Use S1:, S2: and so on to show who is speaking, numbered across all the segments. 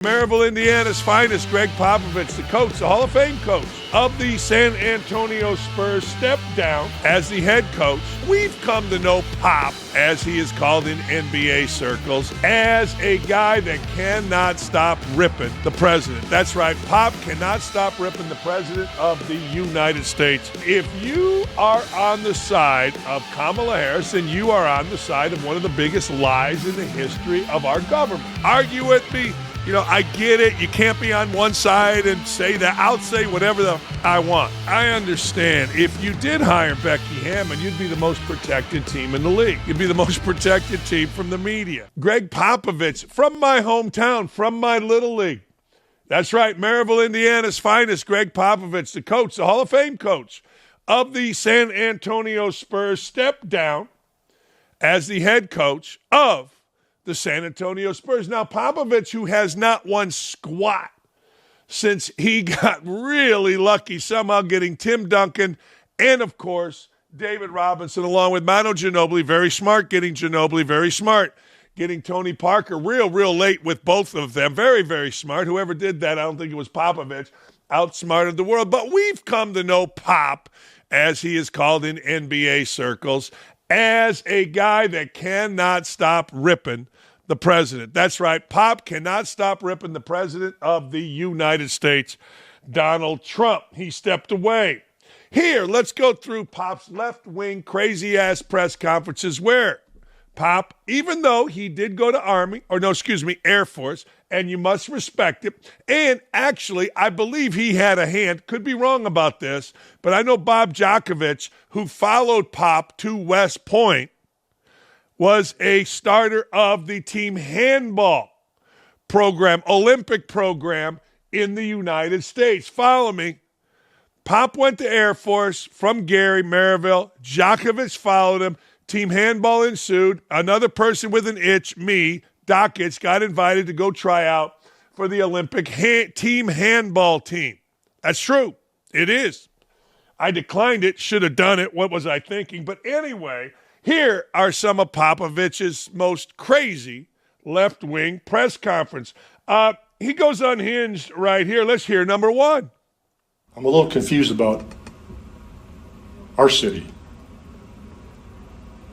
S1: Maryville, Indiana's finest, Gregg Popovich, the coach, the Hall of Fame coach of the San Antonio Spurs, stepped down as the head coach. We've come to know Pop, as he is called in NBA circles, as a guy that cannot stop ripping the president. That's right, Pop cannot stop ripping the president of the United States. If you are on the side of Kamala Harris, then you are on the side of one of the biggest lies in the history of our government. Argue with me. You know, I get it. You can't be on one side and say that. I'll say whatever I want. I understand. If you did hire Becky Hammond, you'd be the most protected team in the league. You'd be the most protected team from the media. Gregg Popovich, from my hometown, from my little league. That's right, Maryville, Indiana's finest, Gregg Popovich, the coach, the Hall of Fame coach of the San Antonio Spurs, stepped down as the head coach of the San Antonio Spurs. Now, Popovich, who has not won squat since he got really lucky somehow getting Tim Duncan and, of course, David Robinson, along with Manu Ginobili, very smart getting Ginobili, very smart getting Tony Parker, real late with both of them, very, very smart. Whoever did that, I don't think it was Popovich, outsmarted the world. But we've come to know Pop, as he is called in NBA circles, as a guy that cannot stop ripping the president. That's right. Pop cannot stop ripping the president of the United States, Donald Trump. He stepped away. Here, let's go through Pop's left-wing, crazy-ass press conferences where Pop, even though he did go to Air Force, and you must respect it, and actually, I believe he had a hand, could be wrong about this, but I know Bob Djokovic, who followed Pop to West Point, was a starter of the team handball program, Olympic program in the United States. Follow me. Pop went to Air Force from Gary, Maryville. Djokovic followed him. Team handball ensued. Another person with an itch, me, Dakich, got invited to go try out for the Olympic team handball team. That's true. It is. I declined it. Should have done it. What was I thinking? But anyway, here are some of Popovich's most crazy left-wing press conference. He goes unhinged right here. Let's hear number one.
S2: I'm a little confused about our city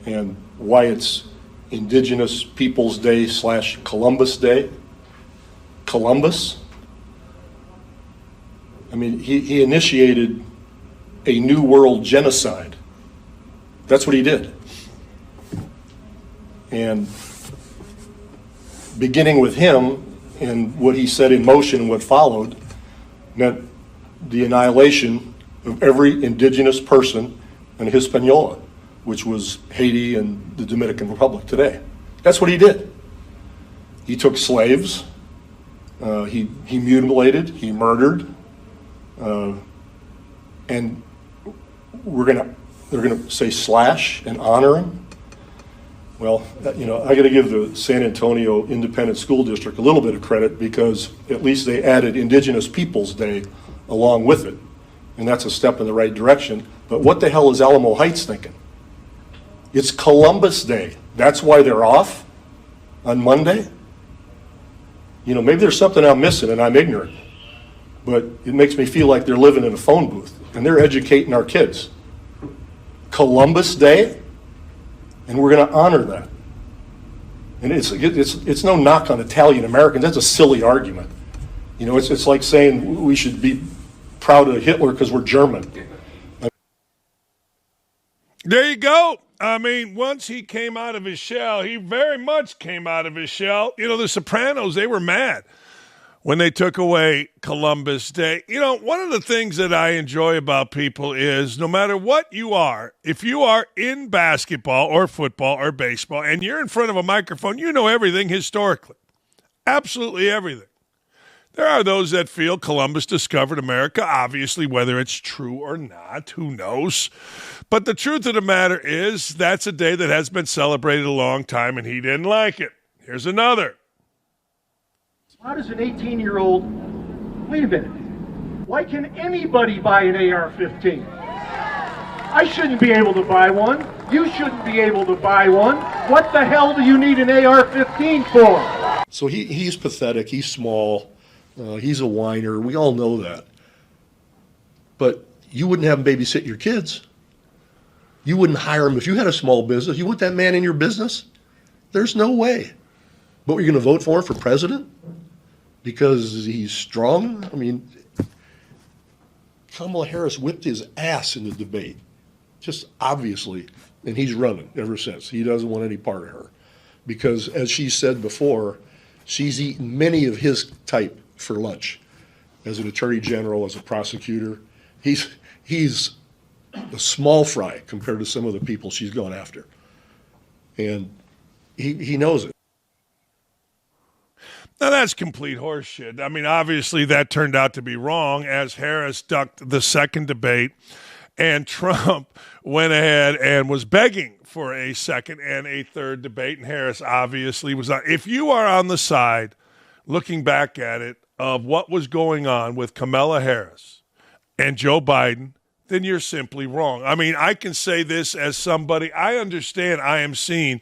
S2: and why it's Indigenous Peoples Day / Columbus Day. Columbus? I mean, he initiated a New World genocide. That's what he did. And beginning with him and what he set in motion and what followed meant the annihilation of every indigenous person in Hispaniola, which was Haiti and the Dominican Republic today. That's what he did. He took slaves, he mutilated, he murdered, and they're gonna say slash and honor him. Well, I got to give the San Antonio Independent School District a little bit of credit because at least they added Indigenous Peoples Day along with it. And that's a step in the right direction. But what the hell is Alamo Heights thinking? It's Columbus Day. That's why they're off on Monday? Maybe there's something I'm missing and I'm ignorant. But it makes me feel like they're living in a phone booth and they're educating our kids. Columbus Day? And we're going to honor that. And it's no knock on Italian Americans. That's a silly argument. It's like saying we should be proud of Hitler because we're German.
S1: There you go. I mean, once he came out of his shell, he very much came out of his shell. The Sopranos, they were mad when they took away Columbus Day. One of the things that I enjoy about people is no matter what you are, if you are in basketball or football or baseball and you're in front of a microphone, you know everything historically. Absolutely everything. There are those that feel Columbus discovered America, obviously, whether it's true or not, who knows. But the truth of the matter is that's a day that has been celebrated a long time, and he didn't like it. Here's another.
S3: How does an 18-year-old, wait a minute, why can anybody buy an AR-15? I shouldn't be able to buy one. You shouldn't be able to buy one. What the hell do you need an AR-15 for?
S2: So he's pathetic. He's small. He's a whiner. We all know that. But you wouldn't have him babysit your kids. You wouldn't hire him if you had a small business. You want that man in your business? There's no way. But you're going to vote for him for president because he's strong? I mean, Kamala Harris whipped his ass in the debate, just obviously, and he's running ever since. He doesn't want any part of her because, as she said before, she's eaten many of his type for lunch as an attorney general, as a prosecutor. He's a small fry compared to some of the people she's gone after. And he knows it.
S1: Now, that's complete horseshit. I mean, obviously, that turned out to be wrong as Harris ducked the second debate, and Trump went ahead and was begging for a second and a third debate, and Harris obviously was not. If you are on the side, looking back at it, of what was going on with Kamala Harris and Joe Biden, then you're simply wrong. I mean, I can say this as somebody, I understand I am seen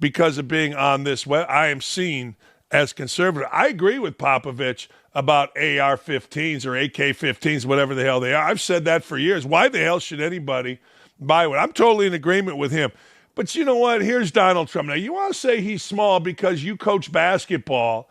S1: because of being on this web, I am seen as conservative. I agree with Popovich about AR-15s or AK-15s, whatever the hell they are. I've said that for years. Why the hell should anybody buy one? I'm totally in agreement with him. But you know what? Here's Donald Trump. Now, you want to say he's small because you coach basketball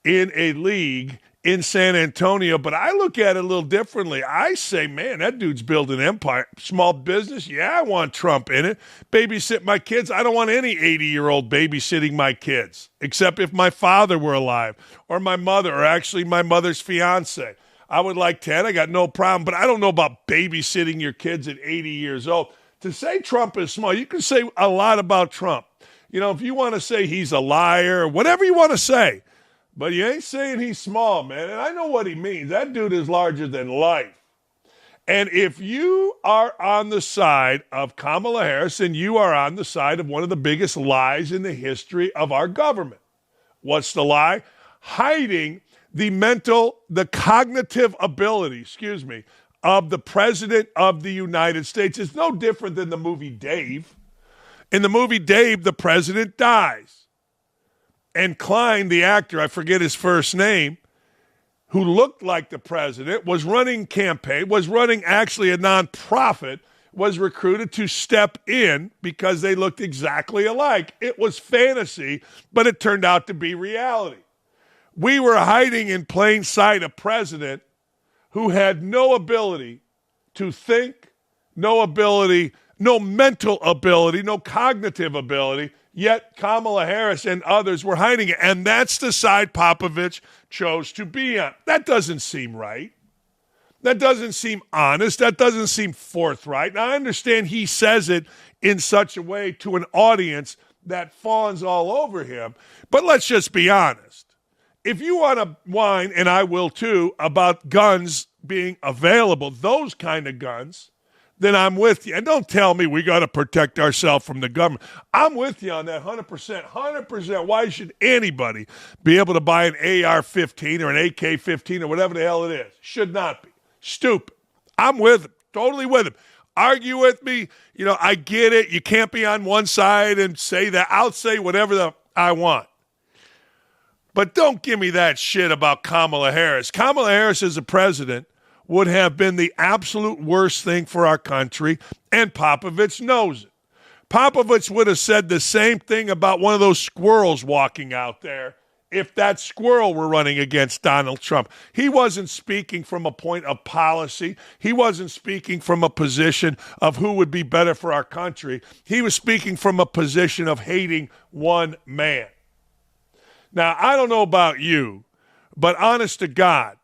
S1: in a league in San Antonio, but I look at it a little differently. I say, man, that dude's building an empire. Small business, yeah, I want Trump in it. Babysit my kids. I don't want any 80-year-old babysitting my kids, except if my father were alive or my mother or actually my mother's fiance. I would like 10. I got no problem, but I don't know about babysitting your kids at 80 years old. To say Trump is small, you can say a lot about Trump. You know, if you want to say he's a liar or whatever you want to say, but you ain't saying he's small, man. And I know what he means. That dude is larger than life. And if you are on the side of Kamala Harris, then you are on the side of one of the biggest lies in the history of our government. What's the lie? Hiding the cognitive ability, of the president of the United States. It's no different than the movie Dave. In the movie Dave, the president dies. And Klein, the actor, I forget his first name, who looked like the president, was running actually a nonprofit, was recruited to step in because they looked exactly alike. It was fantasy, but it turned out to be reality. We were hiding in plain sight a president who had no ability to think, no mental ability, no cognitive ability. Yet Kamala Harris and others were hiding it. And that's the side Popovich chose to be on. That doesn't seem right. That doesn't seem honest. That doesn't seem forthright. Now, I understand he says it in such a way to an audience that fawns all over him. But let's just be honest. If you want to whine, and I will too, about guns being available, those kind of guns, then I'm with you. And don't tell me we got to protect ourselves from the government. I'm with you on that 100%. 100%. Why should anybody be able to buy an AR-15 or an AK-15 or whatever the hell it is? Should not be. Stupid. I'm with him. Totally with him. Argue with me. You know, I get it. You can't be on one side and say that. I'll say whatever I want. But don't give me that shit about Kamala Harris. Kamala Harris as a president would have been the absolute worst thing for our country, and Popovich knows it. Popovich would have said the same thing about one of those squirrels walking out there if that squirrel were running against Donald Trump. He wasn't speaking from a point of policy. He wasn't speaking from a position of who would be better for our country. He was speaking from a position of hating one man. Now, I don't know about you, but honest to God,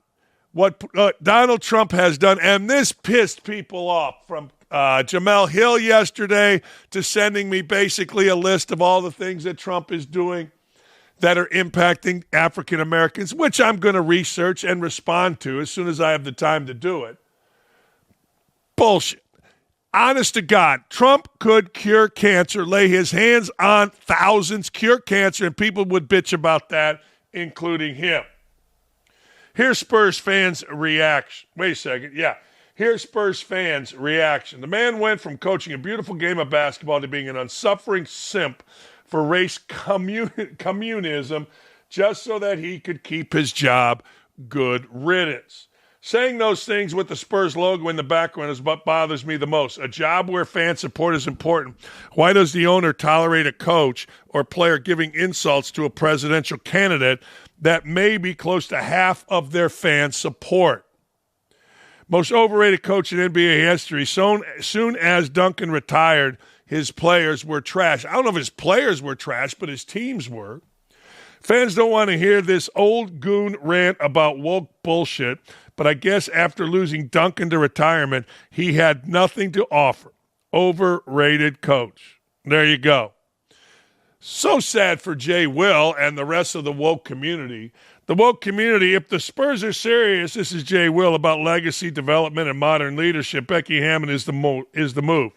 S1: what Donald Trump has done, and this pissed people off, from Jamel Hill yesterday to sending me basically a list of all the things that Trump is doing that are impacting African Americans, which I'm going to research and respond to as soon as I have the time to do it. Bullshit. Honest to God, Trump could cure cancer, lay his hands on thousands, cure cancer, and people would bitch about that, including him. Here's Spurs fans' reaction. Wait a second. Yeah. Here's Spurs fans' reaction. The man went from coaching a beautiful game of basketball to being an unsuffering simp for race communism just so that he could keep his job. Good riddance. Saying those things with the Spurs logo in the background is what bothers me the most. A job where fan support is important. Why does the owner tolerate a coach or player giving insults to a presidential candidate that may be close to half of their fan support? Most overrated coach in NBA history. Soon as Duncan retired, his players were trash. I don't know if his players were trash, but his teams were. Fans don't want to hear this old goon rant about woke bullshit, but I guess after losing Duncan to retirement, he had nothing to offer. Overrated coach. There you go. So sad for Jay Will and the rest of the woke community. The woke community, if the Spurs are serious, this is Jay Will, about legacy development and modern leadership, Becky Hammon is the move.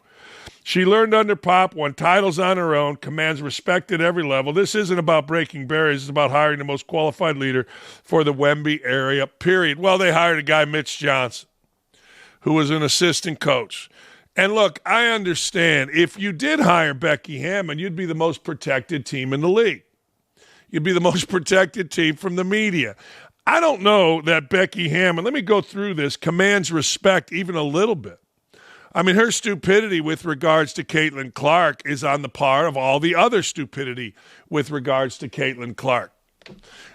S1: She learned under Pop, won titles on her own, commands respect at every level. This isn't about breaking barriers. It's about hiring the most qualified leader for the Wemby area, period. Well, they hired a guy, Mitch Johnson, who was an assistant coach. And look, I understand. If you did hire Becky Hammon, you'd be the most protected team in the league. You'd be the most protected team from the media. I don't know that Becky Hammon, let me go through this, commands respect even a little bit. I mean, her stupidity with regards to Caitlin Clark is on the par of all the other stupidity with regards to Caitlin Clark.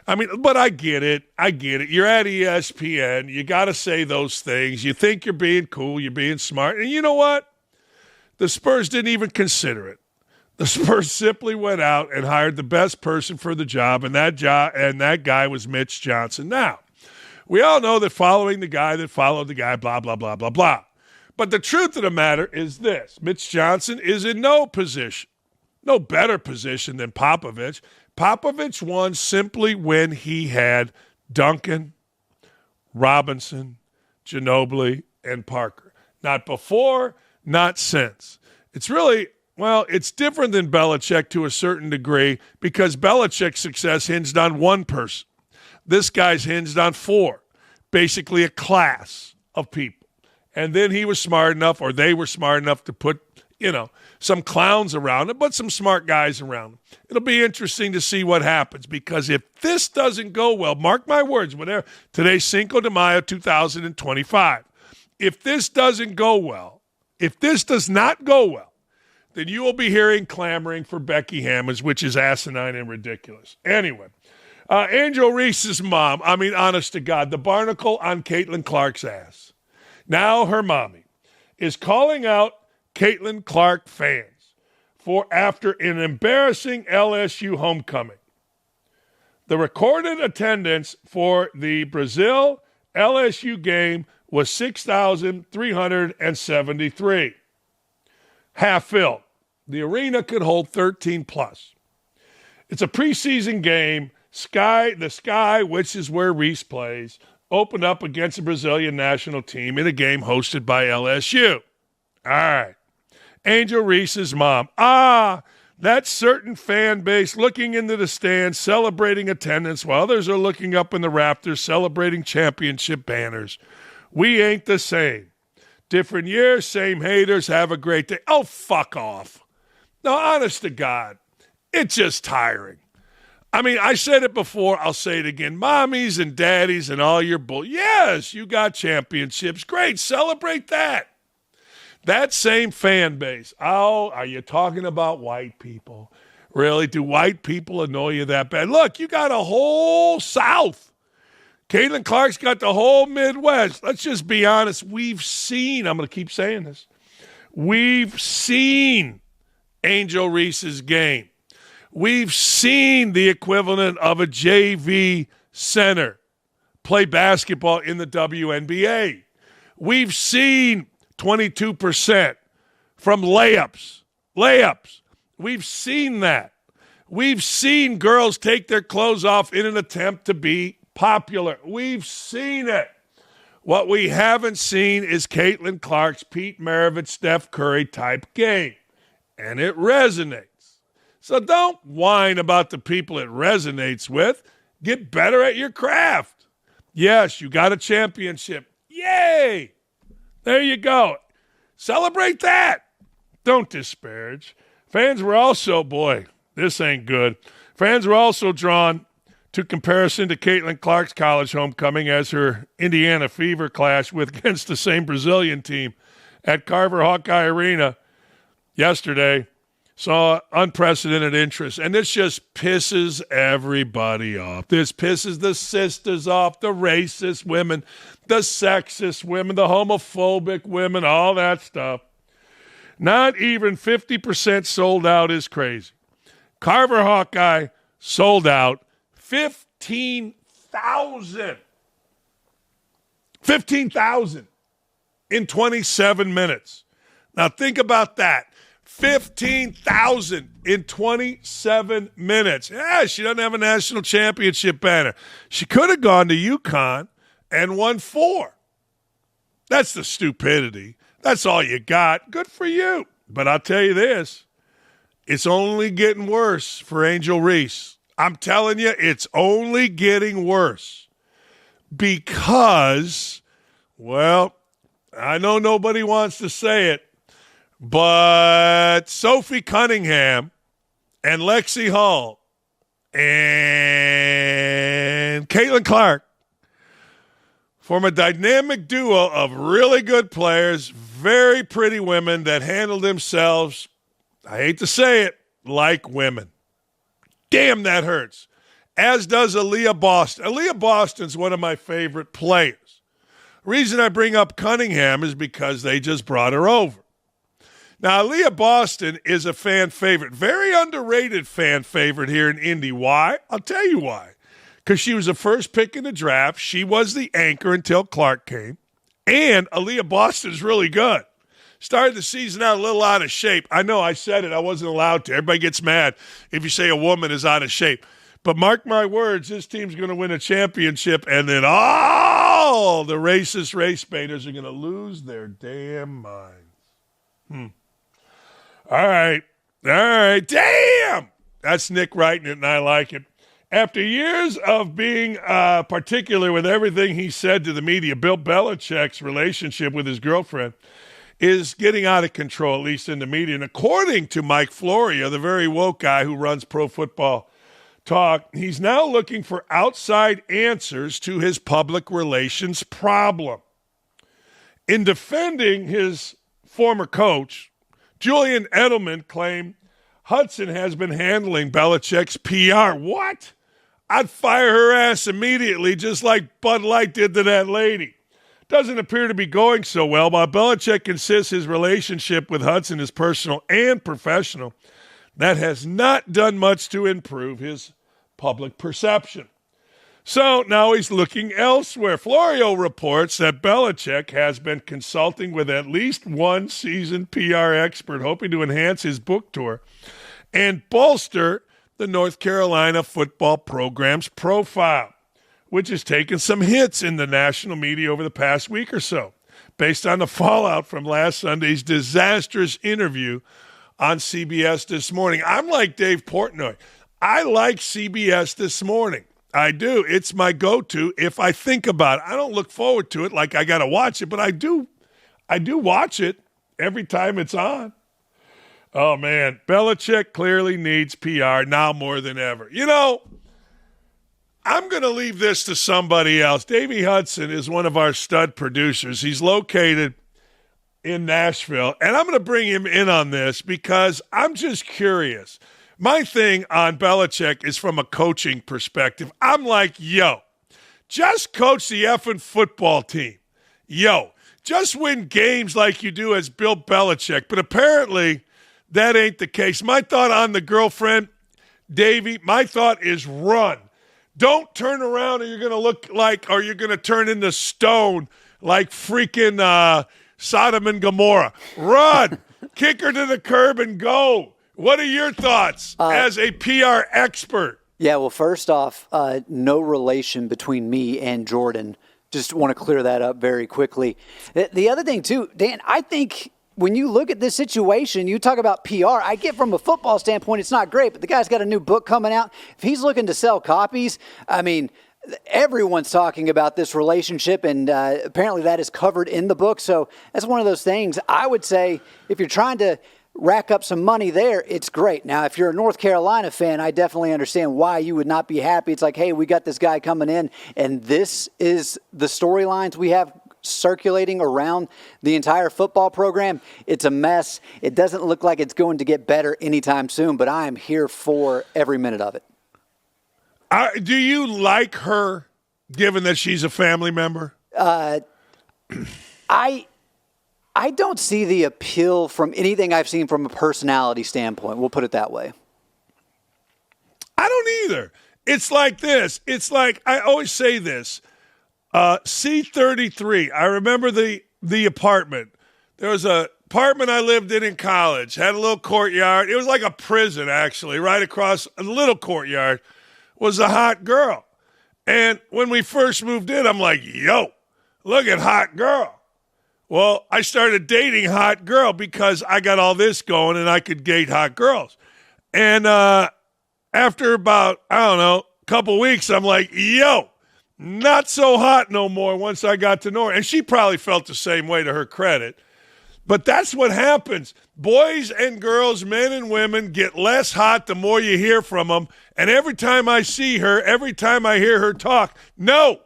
S1: I mean, but I get it. You're at ESPN. You got to say those things. You think you're being cool. You're being smart. And you know what? The Spurs didn't even consider it. The Spurs simply went out and hired the best person for the job, and that guy was Mitch Johnson. Now, we all know that following the guy that followed the guy, blah, blah, blah, blah, blah. But the truth of the matter is this. Mitch Johnson is in no better position than Popovich. Popovich won simply when he had Duncan, Robinson, Ginobili, and Parker. Not before, not since. It's different than Belichick to a certain degree because Belichick's success hinged on one person. This guy's hinged on four, basically a class of people. And then he was smart enough, or they were smart enough to put, some clowns around him, but some smart guys around him. It'll be interesting to see what happens because if this doesn't go well, mark my words, today's Cinco de Mayo 2025. If this doesn't go well, if this does not go well, then you will be hearing clamoring for Becky Hammons, which is asinine and ridiculous. Anyway, Angel Reese's mom, honest to God, the barnacle on Caitlin Clark's ass. Now her mommy is calling out Caitlin Clark fans after an embarrassing LSU homecoming. The recorded attendance for the Brazil-LSU game was 6,373. Half filled. The arena could hold 13 plus. It's a preseason game. The Sky, which is where Reese plays, opened up against the Brazilian national team in a game hosted by LSU. All right. Angel Reese's mom. That certain fan base looking into the stands, celebrating attendance while others are looking up in the rafters, celebrating championship banners. We ain't the same. Different years, same haters. Have a great day. Oh, fuck off. No, honest to God, it's just tiring. I said it before. I'll say it again. Mommies and daddies and all your bull. Yes, you got championships. Great. Celebrate that. That same fan base. Oh, are you talking about white people? Really? Do white people annoy you that bad? Look, you got a whole South. Caitlin Clark's got the whole Midwest. Let's just be honest. We've seen, I'm going to keep saying this, we've seen Angel Reese's game. We've seen the equivalent of a JV center play basketball in the WNBA. We've seen 22% from layups. We've seen that. We've seen girls take their clothes off in an attempt to be popular. We've seen it. What we haven't seen is Caitlin Clark's Pete Maravich, Steph Curry type game. And it resonates. So don't whine about the people it resonates with. Get better at your craft. Yes, you got a championship. Yay! There you go. Celebrate that. Don't disparage. Fans were also, boy, this ain't good. Fans were also drawn to comparison to Caitlin Clark's college homecoming as her Indiana Fever clash against the same Brazilian team at Carver Hawkeye Arena yesterday saw unprecedented interest. And this just pisses everybody off. This pisses the sisters off, the racist women, the sexist women, the homophobic women, all that stuff. Not even 50% sold out is crazy. Carver Hawkeye sold out 15,000. 15,000 in 27 minutes. Now think about that. 15,000 in 27 minutes. Yeah, she doesn't have a national championship banner. She could have gone to UConn and won 4. That's the stupidity. That's all you got. Good for you. But I'll tell you this. It's only getting worse for Angel Reese. I'm telling you, it's only getting worse. Because, well, I know nobody wants to say it, but Sophie Cunningham and Lexi Hall and Caitlin Clark form a dynamic duo of really good players, very pretty women that handle themselves, I hate to say it, like women. Damn, that hurts. As does Aaliyah Boston. Aaliyah Boston's one of my favorite players. The reason I bring up Cunningham is because they just brought her over. Now, Aaliyah Boston is a fan favorite, very underrated fan favorite here in Indy. Why? I'll tell you why. Because she was the first pick in the draft. She was the anchor until Clark came. And Aaliyah Boston's really good. Started the season out a little out of shape. I know I said it. I wasn't allowed to. Everybody gets mad if you say a woman is out of shape. But mark my words, this team's going to win a championship, and then all the racist race baiters are going to lose their damn minds. All right. Damn! That's Nick writing it, and I like it. After years of being particular with everything he said to the media, Bill Belichick's relationship with his girlfriend is getting out of control, at least in the media. And according to Mike Florio, the very woke guy who runs Pro Football Talk, he's now looking for outside answers to his public relations problem. In defending his former coach, Julian Edelman claimed Hudson has been handling Belichick's PR. What? I'd fire her ass immediately, just like Bud Light did to that lady. Doesn't appear to be going so well, while Belichick insists his relationship with Hudson is personal and professional. That has not done much to improve his public perception. So now he's looking elsewhere. Florio reports that Belichick has been consulting with at least one seasoned PR expert, hoping to enhance his book tour and bolster the North Carolina football program's profile, which has taken some hits in the national media over the past week or so, based on the fallout from last Sunday's disastrous interview on CBS This Morning. I'm like Dave Portnoy. I like CBS This Morning. I do. It's my go-to if I think about it. I don't look forward to it like I got to watch it, but I do watch it every time it's on. Oh, man. Belichick clearly needs PR now more than ever. You know, I'm going to leave this to somebody else. Davey Hudson is one of our stud producers. He's located in Nashville, and I'm going to bring him in on this because I'm just curious. My thing on Belichick is from a coaching perspective. I'm like, yo, just coach the effing football team. Yo, just win games like you do as Bill Belichick. But apparently that ain't the case. My thought on the girlfriend, Davey, my thought is run. Don't turn around or you're going to look like, or you're going to turn into stone like freaking Sodom and Gomorrah. Run. Kick her to the curb and go. What are your thoughts as a PR expert?
S4: Yeah, well, first off, no relation between me and Jordan. Just want to clear that up very quickly. The other thing, too, Dan, I think when you look at this situation, you talk about PR. I get from a football standpoint, it's not great, but the guy's got a new book coming out. If he's looking to sell copies, I mean, everyone's talking about this relationship, and apparently that is covered in the book. So that's one of those things. I would say if you're trying to rack up some money there, it's great. Now, if you're a North Carolina fan, I definitely understand why you would not be happy. It's like, hey, we got this guy coming in, and this is the storylines we have circulating around the entire football program. It's a mess. It doesn't look like it's going to get better anytime soon, but I am here for every minute of it.
S1: Do you like her, given that she's a family member?
S4: I don't see the appeal from anything I've seen from a personality standpoint. We'll put it that way.
S1: I don't either. It's like this. It's like, I always say this. C33, I remember the apartment. There was a apartment I lived in college. Had a little courtyard. It was like a prison, actually. Right across a little courtyard was a hot girl. And when we first moved in, I'm like, yo, look at hot girl. Well, I started dating hot girl because I got all this going and I could date hot girls. And after about, I don't know, a couple weeks, I'm like, yo, not so hot no more once I got to know her. And she probably felt the same way, to her credit. But that's what happens. Boys and girls, men and women get less hot the more you hear from them. And every time I see her, every time I hear her talk, no,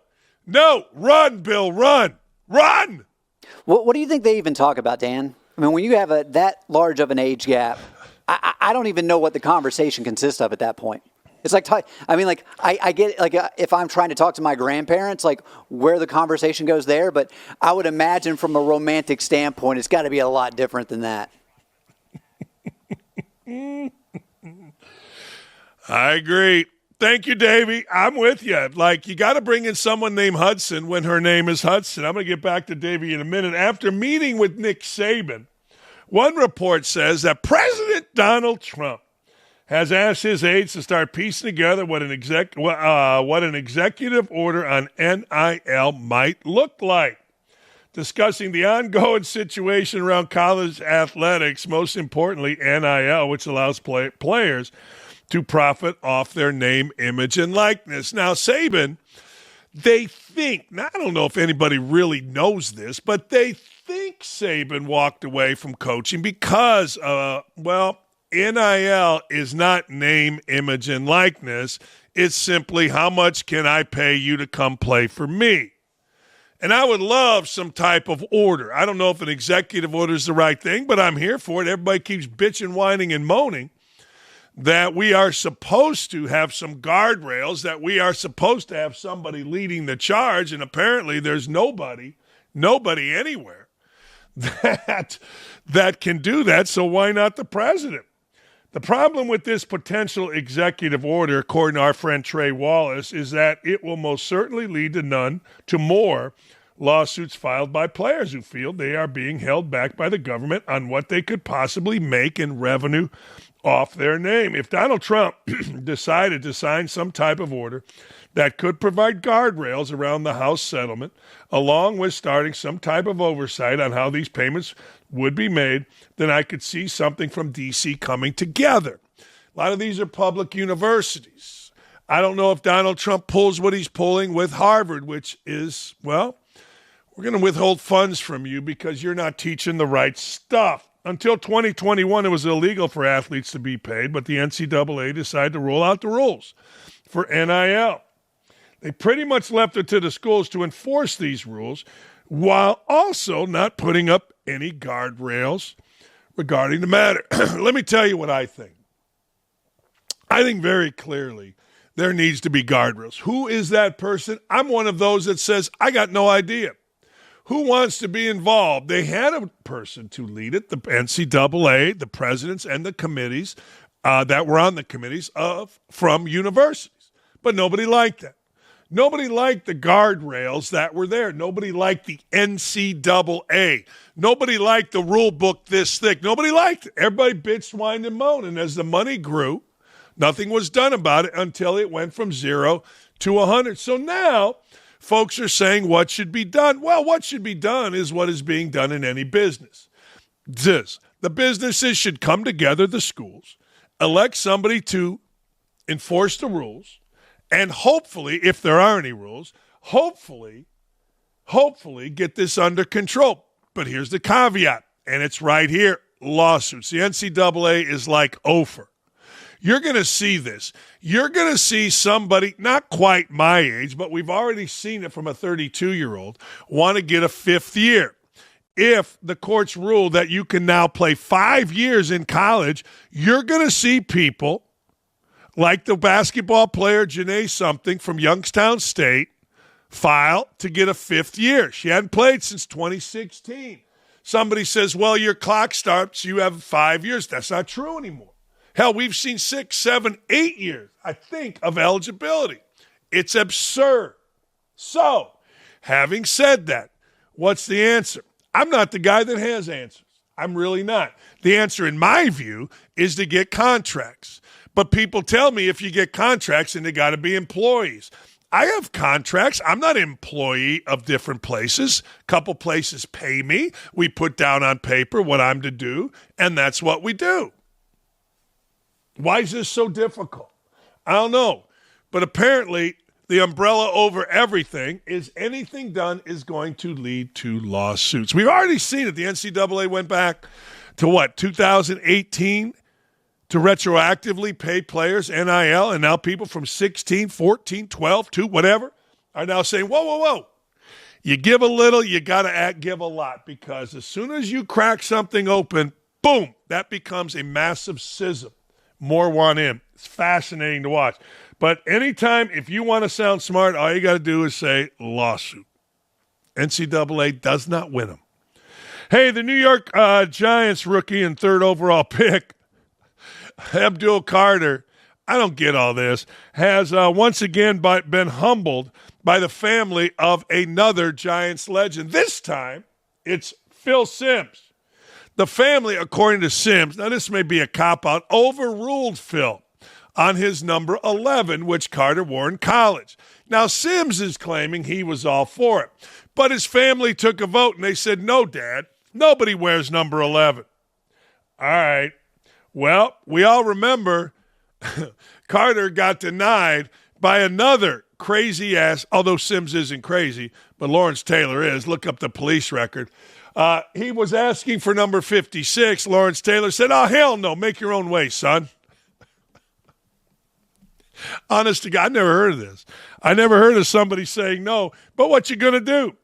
S1: run, Bill, run.
S4: What do you think they even talk about, Dan? I mean, when you have that large of an age gap, I don't even know what the conversation consists of at that point. It's like, I get it, like if I'm trying to talk to my grandparents, like where the conversation goes there, but I would imagine from a romantic standpoint, it's got to be a lot different than that.
S1: I agree. Thank you, Davey. I'm with you. Like, you got to bring in someone named Hudson when her name is Hudson. I'm going to get back to Davey in a minute. After meeting with Nick Saban, one report says that President Donald Trump has asked his aides to start piecing together what an executive order on NIL might look like. Discussing the ongoing situation around college athletics, most importantly NIL, which allows players to profit off their name, image, and likeness. Now, Saban, they think, now I don't know if anybody really knows this, but they think Saban walked away from coaching because, NIL is not name, image, and likeness. It's simply, how much can I pay you to come play for me? And I would love some type of order. I don't know if an executive order is the right thing, but I'm here for it. Everybody keeps bitching, whining, and moaning that we are supposed to have some guardrails, that we are supposed to have somebody leading the charge, and apparently there's nobody anywhere that can do that, so why not the president? The problem with this potential executive order, according to our friend Trey Wallace, is that it will most certainly lead to more lawsuits filed by players who feel they are being held back by the government on what they could possibly make in revenue off their name. If Donald Trump decided to sign some type of order that could provide guardrails around the House settlement, along with starting some type of oversight on how these payments would be made, then I could see something from D.C. coming together. A lot of these are public universities. I don't know if Donald Trump pulls what he's pulling with Harvard, which is, well, we're going to withhold funds from you because you're not teaching the right stuff. Until 2021, it was illegal for athletes to be paid, but the NCAA decided to roll out the rules for NIL. They pretty much left it to the schools to enforce these rules while also not putting up any guardrails regarding the matter. Let me tell you what I think. I think very clearly there needs to be guardrails. Who is that person? I'm one of those that says, I got no idea. Who wants to be involved? They had a person to lead it, the NCAA, the presidents, and the committees that were on the committees from universities. But nobody liked that. Nobody liked the guardrails that were there. Nobody liked the NCAA. Nobody liked the rule book this thick. Nobody liked it. Everybody bitched, whined, and moaned. And as the money grew, nothing was done about it until it went from 0 to 100. So now folks are saying what should be done. Well, what should be done is what is being done in any business. The businesses should come together, the schools, elect somebody to enforce the rules, and hopefully, if there are any rules, hopefully get this under control. But here's the caveat, and it's right here. lawsuits. The NCAA is like Ophir. You're going to see this. You're going to see somebody, not quite my age, but we've already seen it from a 32-year-old, want to get a fifth year. If the courts rule that you can now play 5 years in college, you're going to see people like the basketball player Janae something from Youngstown State file to get a fifth year. She hadn't played since 2016. Somebody says, well, your clock starts, you have 5 years. That's not true anymore. Hell, we've seen 6, 7, 8 years, I think, of eligibility. It's absurd. So, having said that, what's the answer? I'm not the guy that has answers. I'm really not. The answer, in my view, is to get contracts. But people tell me if you get contracts, then they got to be employees. I have contracts. I'm not an employee of different places. A couple places pay me. We put down on paper what I'm to do, and that's what we do. Why is this so difficult? I don't know. But apparently, the umbrella over everything is anything done is going to lead to lawsuits. We've already seen it. The NCAA went back to 2018 to retroactively pay players NIL, and now people from 16, 14, 12, 2, whatever, are now saying, whoa. You give a little, you got to give a lot, because as soon as you crack something open, boom, that becomes a massive schism. More want in. It's fascinating to watch. But anytime, if you want to sound smart, all you got to do is say lawsuit. NCAA does not win them. Hey, the New York Giants rookie and third overall pick, Abdul Carter, I don't get all this, has once again been humbled by the family of another Giants legend. This time, it's Phil Simms. The family, according to Simms, now this may be a cop-out, overruled Phil on his number 11, which Carter wore in college. Now, Simms is claiming he was all for it, but his family took a vote, and they said, no, Dad, nobody wears number 11. All right. Well, we all remember Carter got denied by another crazy-ass, although Simms isn't crazy, but Lawrence Taylor is. Look up the police record. He was asking for number 56. Lawrence Taylor said, oh, hell no, make your own way, son. Honest to God, I never heard of this. I never heard of somebody saying no, but what you going to do?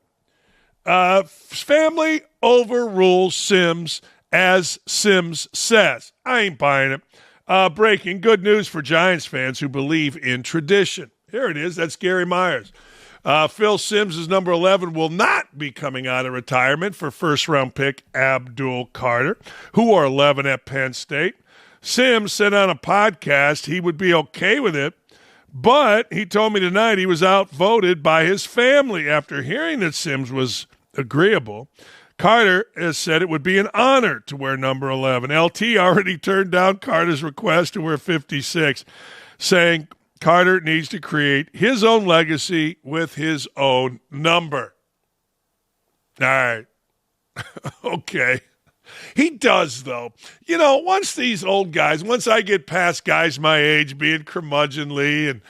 S1: Family overrules Simms, as Simms says. I ain't buying it. Breaking good news for Giants fans who believe in tradition. Here it is. That's Gary Myers. Phil Simms' number 11 will not be coming out of retirement for first-round pick Abdul Carter, who wore 11 at Penn State. Simms said on a podcast he would be okay with it, but he told me tonight he was outvoted by his family after hearing that Simms was agreeable. Carter has said it would be an honor to wear number 11. LT already turned down Carter's request to wear 56, saying Carter needs to create his own legacy with his own number. All right. Okay. He does, though. You know, once these old guys, once I get past guys my age being curmudgeonly and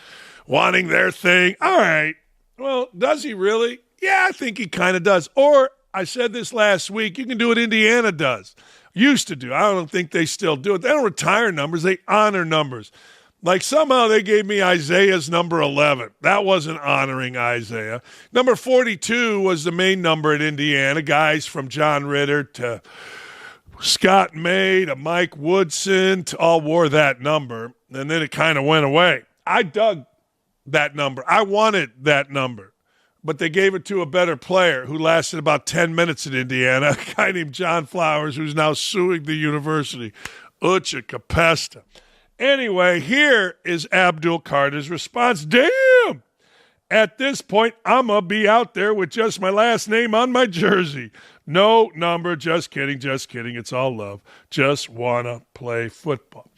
S1: wanting their thing, all right. Well, does he really? Yeah, I think he kind of does. Or, I said this last week, you can do what Indiana does. Used to do. I don't think they still do it. They don't retire numbers. They honor numbers. Like somehow they gave me Isaiah's number 11. That wasn't honoring Isaiah. Number 42 was the main number at Indiana. Guys from John Ritter to Scott May to Mike Woodson all wore that number. And then it kind of went away. I dug that number. I wanted that number. But they gave it to a better player who lasted about 10 minutes at Indiana, a guy named John Flowers, who's now suing the university. Ucha Capesta. Anyway, here is Abdul Carter's response. Damn! At this point, I'm going to be out there with just my last name on my jersey. No number, just kidding. It's all love. Just want to play football.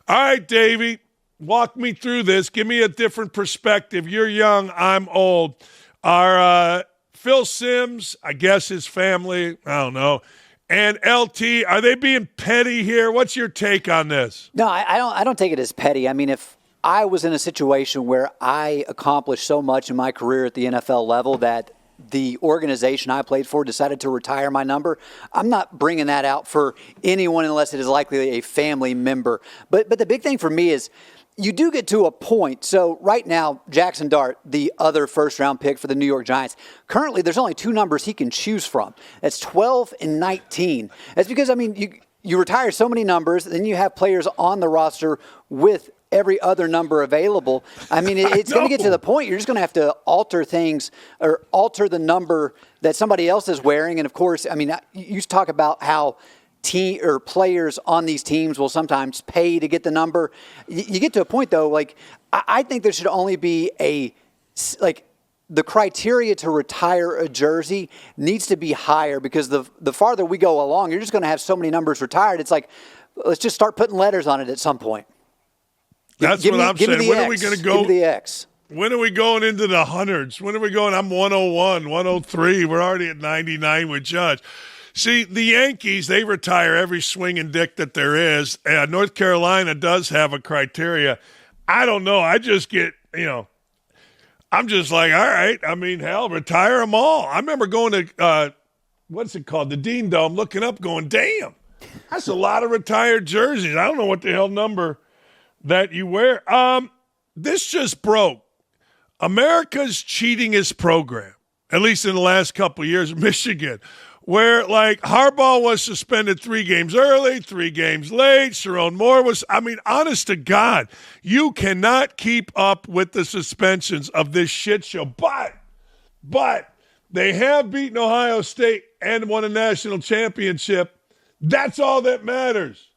S1: All right, Davey, walk me through this. Give me a different perspective. You're young, I'm old. Are Phil Simms, I guess his family, I don't know, and LT, are they being petty here? What's your take on this?
S4: No, I don't take it as petty. I mean, if I was in a situation where I accomplished so much in my career at the NFL level that the organization I played for decided to retire my number, I'm not bringing that out for anyone unless it is likely a family member. But the big thing for me is you do get to a point. So right now, Jackson Dart, the other first-round pick for the New York Giants, currently there's only two numbers he can choose from. That's 12 and 19. That's because, I mean, you retire so many numbers, then you have players on the roster with every other number available. I mean, it's going to get to the point you're just going to have to alter things or alter the number that somebody else is wearing. And of course, I mean, you talk about how players on these teams will sometimes pay to get the number. You get to a point though, like I think there should only be the criteria to retire a jersey needs to be higher, because the farther we go along, you're just going to have so many numbers retired. It's like, let's just start putting letters on it at some point.
S1: That's what I'm saying. When are we going to go?
S4: Give me the X.
S1: When are we going into the hundreds? When are we going? I'm 101, 103. We're already at 99 with Judge. See, the Yankees, they retire every swinging dick that there is. North Carolina does have a criteria. I don't know. I just get, I'm just like, all right. I mean, hell, retire them all. I remember going to, what's it called? The Dean Dome, looking up going, damn, that's a lot of retired jerseys. I don't know what the hell number that you wear. This just broke. America's cheatingest program, at least in the last couple of years, Michigan, where like Harbaugh was suspended 3 games early, 3 games late. Sherrone Moore was, I mean, honest to God, you cannot keep up with the suspensions of this shit show. But they have beaten Ohio State and won a national championship. That's all that matters.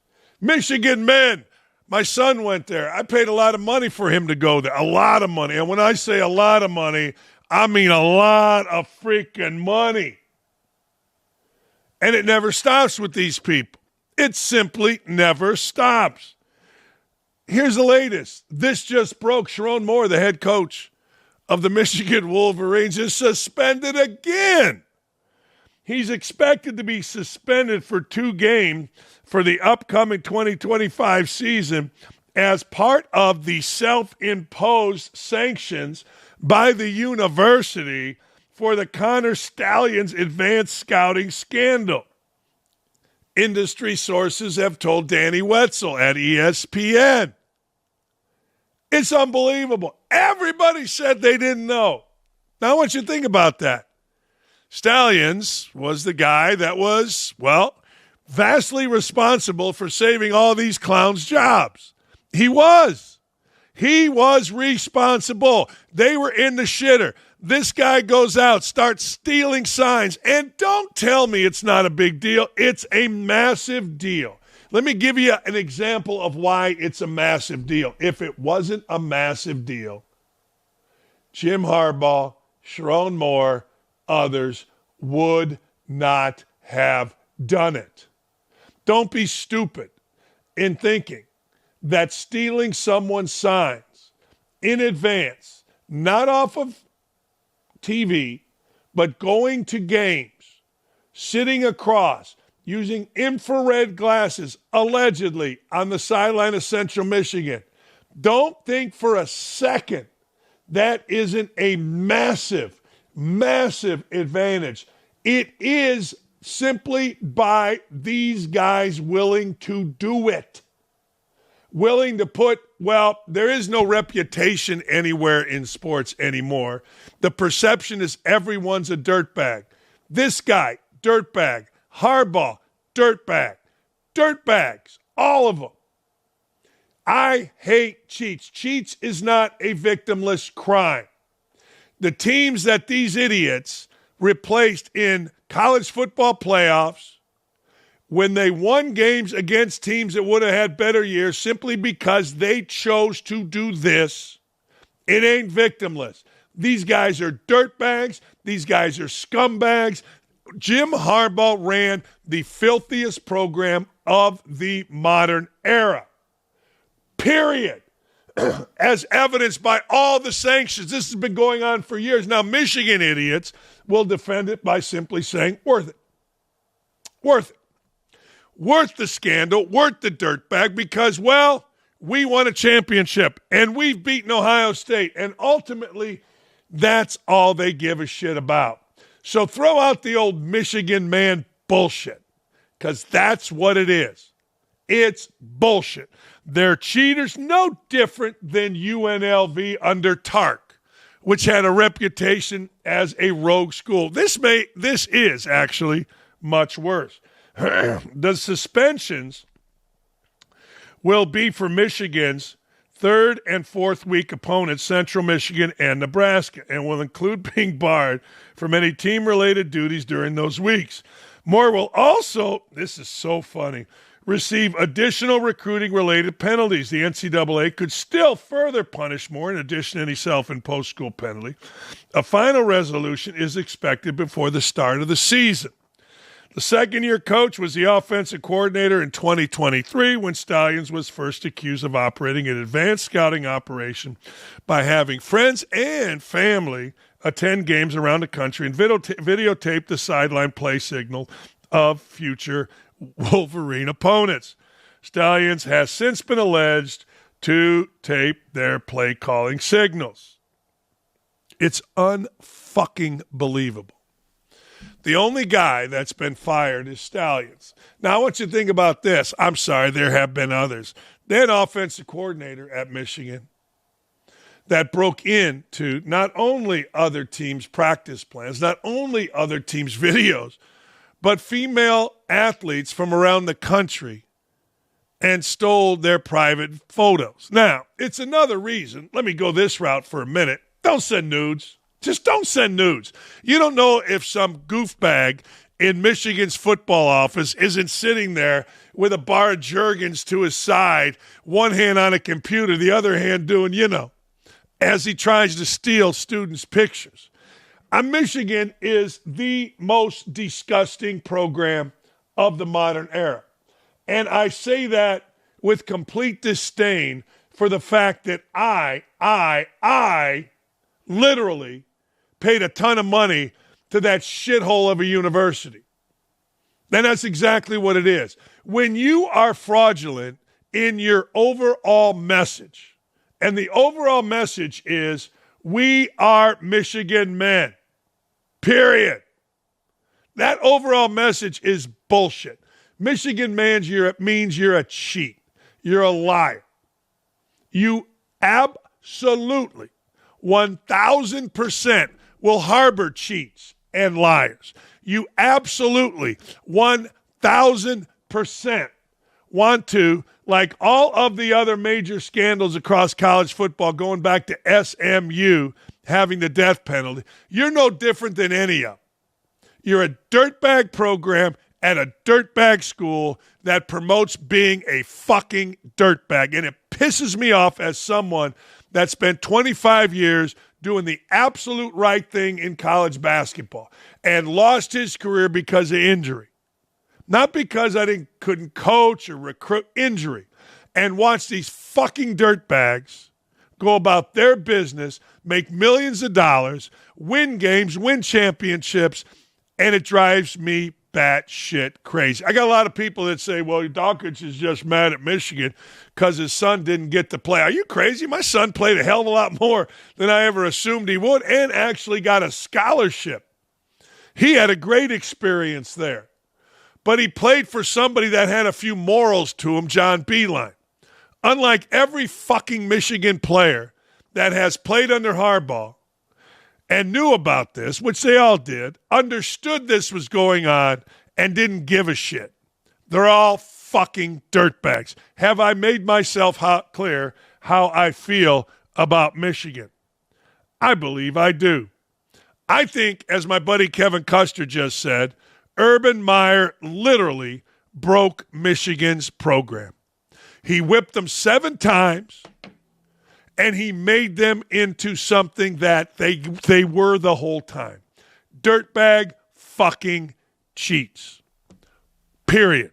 S1: Michigan men. My son went there. I paid a lot of money for him to go there, a lot of money. And when I say a lot of money, I mean a lot of freaking money. And it never stops with these people. It simply never stops. Here's the latest. This just broke. Sherrone Moore, the head coach of the Michigan Wolverines, is suspended again. He's expected to be suspended for 2 games for the upcoming 2025 season as part of the self-imposed sanctions by the university for the Connor Stallions advanced scouting scandal. Industry sources have told Danny Wetzel at ESPN. It's unbelievable. Everybody said they didn't know. Now, I want you to think about that. Stallions was the guy that was, well, vastly responsible for saving all these clowns' jobs. He was responsible. They were in the shitter. This guy goes out, starts stealing signs, and don't tell me it's not a big deal. It's a massive deal. Let me give you an example of why it's a massive deal. If it wasn't a massive deal, Jim Harbaugh, Sherrone Moore, others would not have done it. Don't be stupid in thinking that stealing someone's signs in advance, not off of TV, but going to games, sitting across, using infrared glasses, allegedly, on the sideline of Central Michigan. Don't think for a second that isn't a massive, massive advantage. It is simply by these guys willing to do it. Willing to put, well, there is no reputation anywhere in sports anymore. The perception is everyone's a dirtbag. This guy, dirtbag. Harbaugh, dirtbag. Dirtbags, all of them. I hate cheats. Cheats is not a victimless crime. The teams that these idiots replaced in college football playoffs, when they won games against teams that would have had better years simply because they chose to do this, it ain't victimless. These guys are dirtbags. These guys are scumbags. Jim Harbaugh ran the filthiest program of the modern era. Period. As evidenced by all the sanctions. This has been going on for years. Now, Michigan idiots will defend it by simply saying, worth it. Worth it. Worth the scandal, worth the dirtbag, because, well, we won a championship and we've beaten Ohio State. And ultimately, that's all they give a shit about. So throw out the old Michigan man bullshit, because that's what it is. It's bullshit. They're cheaters, no different than UNLV under Tark, which had a reputation as a rogue school. This is actually much worse. The suspensions will be for Michigan's third and fourth week opponents, Central Michigan and Nebraska, and will include being barred from any team-related duties during those weeks. Moore will also, this is so funny, receive additional recruiting-related penalties. The NCAA could still further punish Moore in addition to any self-imposed school penalty. A final resolution is expected before the start of the season. The second-year coach was the offensive coordinator in 2023 when Stalions was first accused of operating an advanced scouting operation by having friends and family attend games around the country and videotape the sideline play signal of future Wolverine opponents. Stalions has since been alleged to tape their play calling signals. It's unfucking believable. The only guy that's been fired is Stalions. Now, I want you to think about this. I'm sorry, there have been others. They had an offensive coordinator at Michigan that broke into not only other teams' practice plans, not only other teams' videos, but female athletes from around the country and stole their private photos. Now, it's another reason. Let me go this route for a minute. Don't send nudes. Just don't send nudes. You don't know if some goofbag in Michigan's football office isn't sitting there with a bar of Jergens to his side, one hand on a computer, the other hand doing, as he tries to steal students' pictures. Michigan is the most disgusting program of the modern era. And I say that with complete disdain for the fact that I literally paid a ton of money to that shithole of a university. Then that's exactly what it is. When you are fraudulent in your overall message, and the overall message is, we are Michigan men, period. That overall message is bullshit. Michigan means you're a cheat. You're a liar. You absolutely 1,000% will harbor cheats and liars. You absolutely 1,000% want to, like all of the other major scandals across college football, going back to SMU having the death penalty, you're no different than any of them. You're a dirtbag program at a dirtbag school that promotes being a fucking dirtbag. And it pisses me off as someone that spent 25 years doing the absolute right thing in college basketball and lost his career because of injury. Not because I couldn't coach or recruit, injury. And watch these fucking dirtbags go about their business, make millions of dollars, win games, win championships, and it drives me batshit crazy. I got a lot of people that say, well, Dakich is just mad at Michigan because his son didn't get to play. Are you crazy? My son played a hell of a lot more than I ever assumed he would and actually got a scholarship. He had a great experience there. But he played for somebody that had a few morals to him, John Beilein. Unlike every fucking Michigan player that has played under Harbaugh and knew about this, which they all did, understood this was going on, and didn't give a shit. They're all fucking dirtbags. Have I made myself clear how I feel about Michigan? I believe I do. I think, as my buddy Kevin Custer just said, Urban Meyer literally broke Michigan's program. He whipped them 7 times, and he made them into something that they were the whole time. Dirtbag fucking cheats. Period.